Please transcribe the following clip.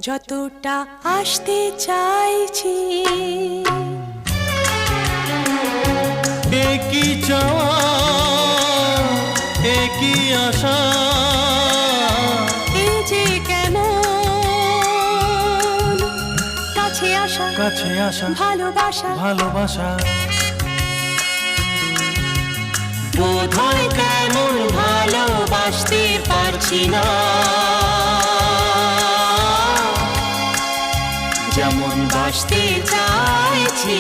যতটা আসতে চাইছি একই চাওয়া একই আশা এই যে কেমন কাছে আসা ভালোবাসা ভালোবাসা বোধহয় কেমন ভালোবাসতে পারছি না যেমন বাসতে চাইছি।